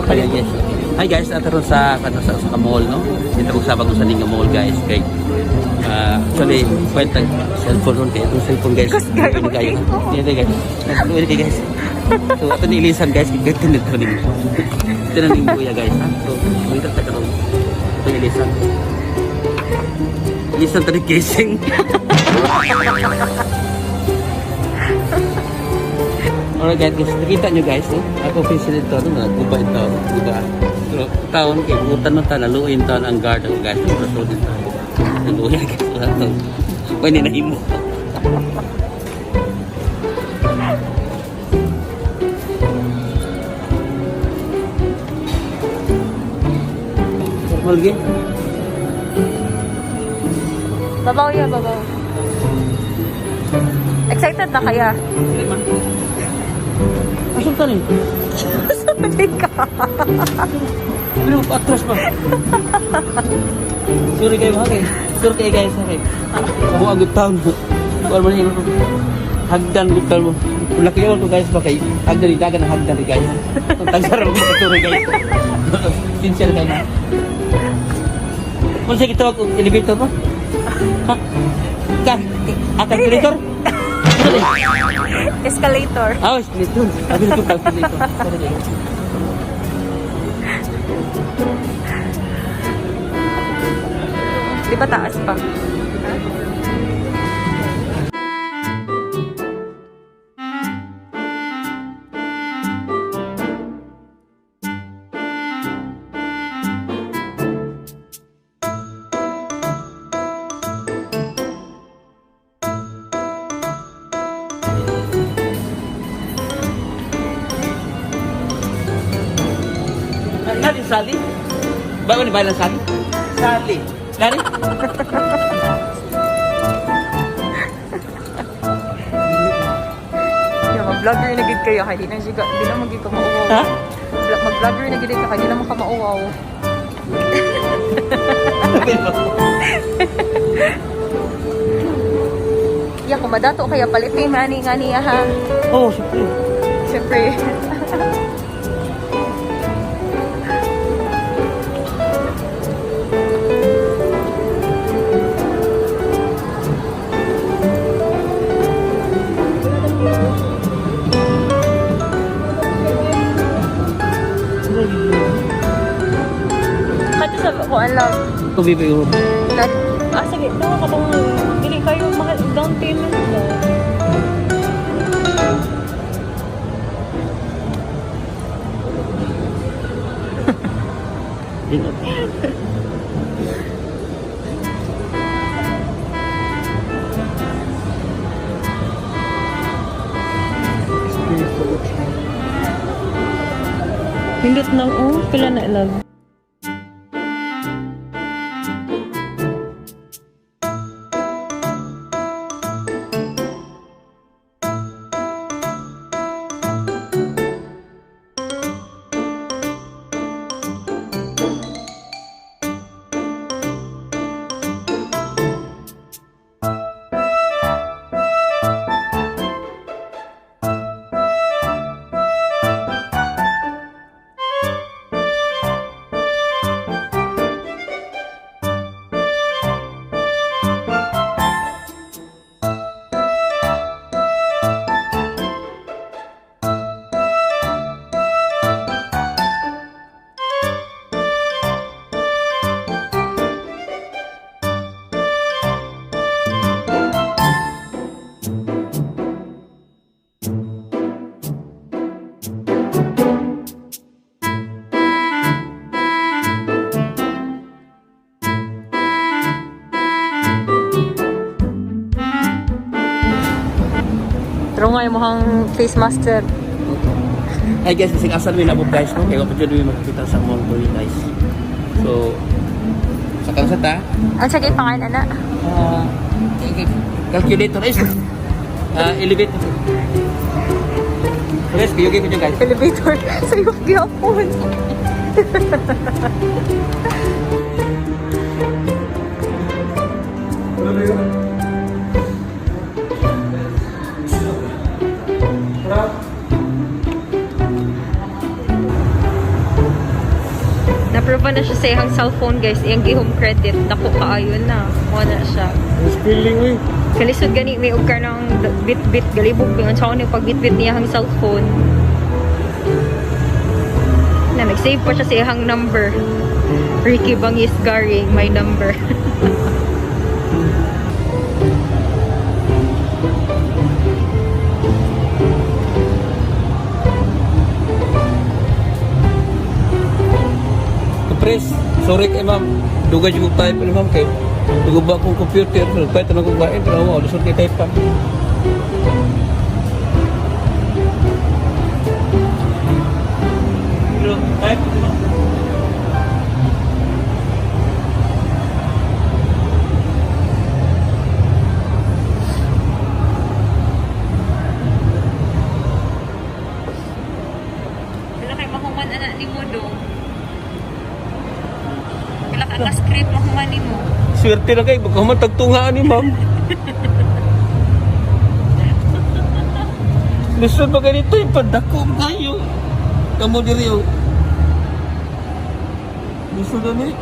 Ayan guys. Hi guys, ataron sa mall no. Dito ko sabag sa Ninga Mall guys kay actually quite tag cellphone ron kay itong cellphone guys. Ini kayo. Dito guys. Ini guys. So ato ni ilisan guys kay tinit ko ning. Ito na ning kuya guys ha. So dito ta karon. Ito ni ilisan. Ilisan tadi casing. Alright guys, nakita nyo guys, no? Ako official ito, no? Nagkuba ito, diba? So, taon, kaya butan mo ta, naluin taon ang guard, guys, naluin din tayo. Naluin, guys, wala ito. Pwede na himo. Normal game. Babaw ya, babaw. Excited na kaya? Asal ka rin? Sabi ka. Pero atras pa. Sorry kayo mga kayo. Sorry kayo guys sa kayo. Ako ang good town. Wala mo na yun. Hagdan good town mo. Laki yun to guys ba kayo. Hagdan yung dagan ang hagdan guys. Tagsarang mo sorry guys. Sincere kayo na. Kung sa kita ako elevator pa? Ha? Calculator? Escalator. Ah, escalator. Sabi na ito calculator. Sorry guys. Di ba taas pa? Nani Sally? Bago ni Balan Sally? Sally. Nani? Mag-vlogger na gid kayo, hindi na siya, hindi na magig ka mauwaw. Ha? Mag-vlogger na gid ka, hindi na ka mauwaw. Ya, kung madato kaya palitin, ngani ha. Oh, siyempre. Siyempre. Kaya sa ko alam. Kubi pa yun. Sige, daw ka tong dili kayo down payment mo. Pindot na, pila na ilag. Pero nga yung mukhang face master. Hi guys, kasing asal mo yung nabot guys, no? Kaya kapag yun makikita sa mall ko yun guys. So, sa kansata, Ang sagay pangalan na. calculator is elevator. So guys, kayugin ko dyan guys. Elevator. Sa'yo gyapon. Approve na siya sa iyang cellphone guys. Iyang gi-home credit. Dako kaayo na. Wala siya. Spilling we. Kalisod gani may og ka ng bit-bit galibog pingon sa ni pag bit-bit niya ang cellphone. Na nag-save pa siya sa iyang number. Ricky Bangis Gary, my number. Press, sorry kay ma'am. Dugay yung type ni ma'am kay. Dugo ba akong computer? Pwede na kong bain. Pero mo, lusot kay type pa. Type, ma'am. Wala kay mahuman anak ni mo do. Wala ka script mahuman ni mo. Swerte na kayo. Baka matagtungaan ni ma'am. Lusot ba ganito yung padako kayo? Kamu diri yung. Lusot na ni.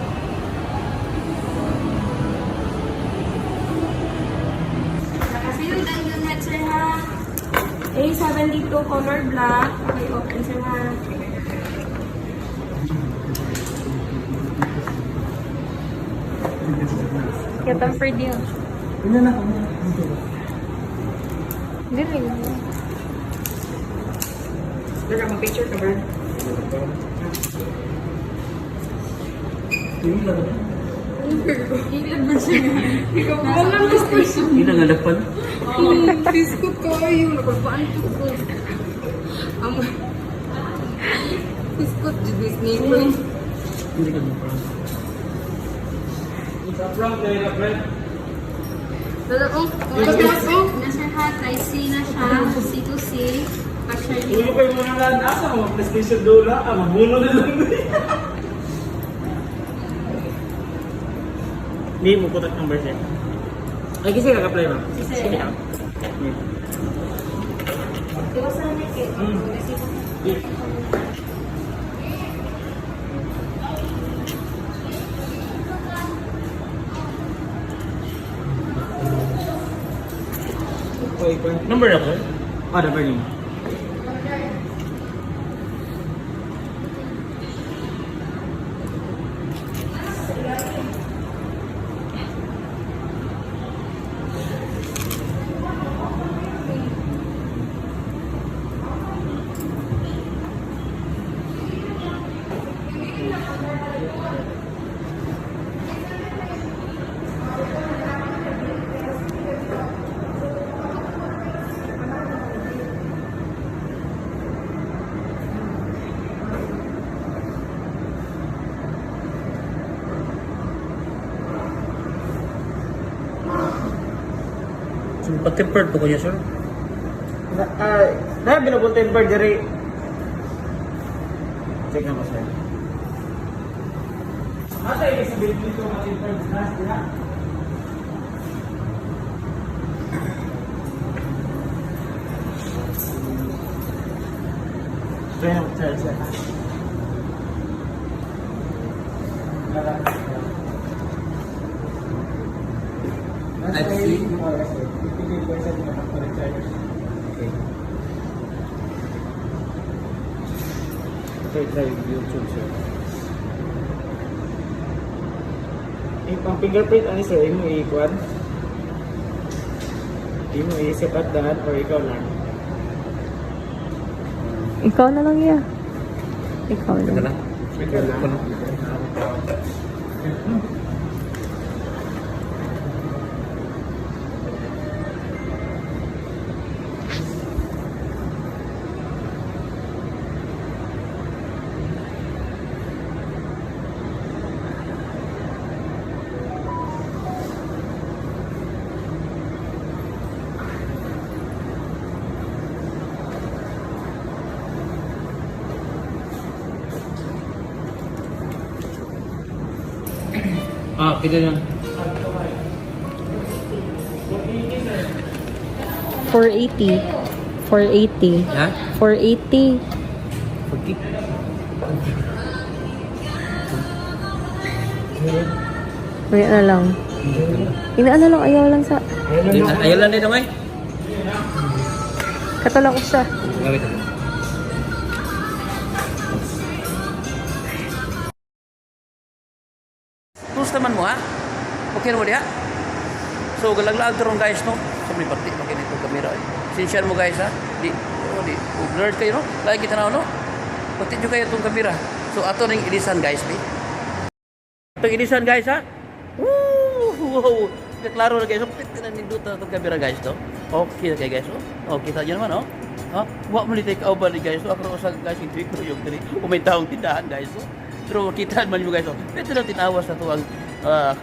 Nakasilod ang unit, sir, ha? A72 color black. Okay, open, sir, ha? Kaya tamper din. Ina na. Dili. Sir, mag-picture ka ba? Ilan ba siya? Ikaw ba lang gusto siya? Hindi na ngalapan. Biskot ko ayun. Nakulpaan ko. Ang... Biskot, Disney ko. Hindi ka ngalapan. Dala ko. Nasa hat, ay C na siya, C to C. Actually, Ulo kayo muna lang. Asa mo? PlayStation Dola. Mabuno na lang. Hindi mo kutat ng version. Ay, kasi kaka-play mo. Sige. Number ako? Number niyo. Pag-tempered po ko niya, sir. Dahil binabot temper diri. Check na mo, sir. Asa yung sabihin dito mga temper glass, di ba? Sir. Type C. Okay, try YouTube, sir. Pang fingerprint, ano sir, mo i-kuan? Mo i-set at daan or ikaw lang? Ikaw na lang ya. Ikaw Ito lang. na. Ikaw lang. Kita na. 480. 480. Ha? 480. 40. Kaya na lang. Inaan na lang, ayaw lang sa... Ayaw lang din naman. Kato lang usa. Gawin ito. Terus teman mo ha? Okay na mo diha? So galag-lag ron guys no. Sa may pati makin ito kamera. Sinsyan mo guys ha. Di blurred kayo no. Lagi kita na no. Pati juga kayo tong kamera. So ato ning ilisan guys bi. Itong ilisan guys ha. Woo! Wow. Klaro na guys. So piti na nindot na tong kamera guys no. Okay na kayo guys no. Oh, kita niyo naman no. Ha? Wa mo ni take over ni guys. So ako sa guys yung tweet ko yung diri. May taong tindahan guys no. Pero kita man mo guys no. Pwede lang tinawas na to ang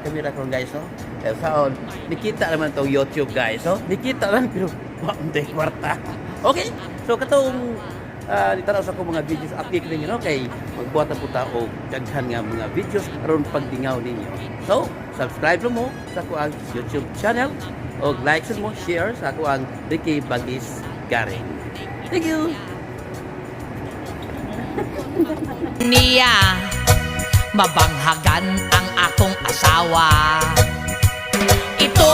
kamera ko guys no. Kaya saon, nikita naman tong YouTube guys no. Nikita lang pero wa mo tay kwarta. Okay. So katong ditanaw sa ko mga videos update ninyo no kay magbuhat na po ta og daghan nga mga videos aron pagdingaw ninyo. So, subscribe mo sa ko ang YouTube channel og like mo, share sa ko ang Ricky Bangis Garing. Thank you. Niya mabanghagan ang akong asawa. Ito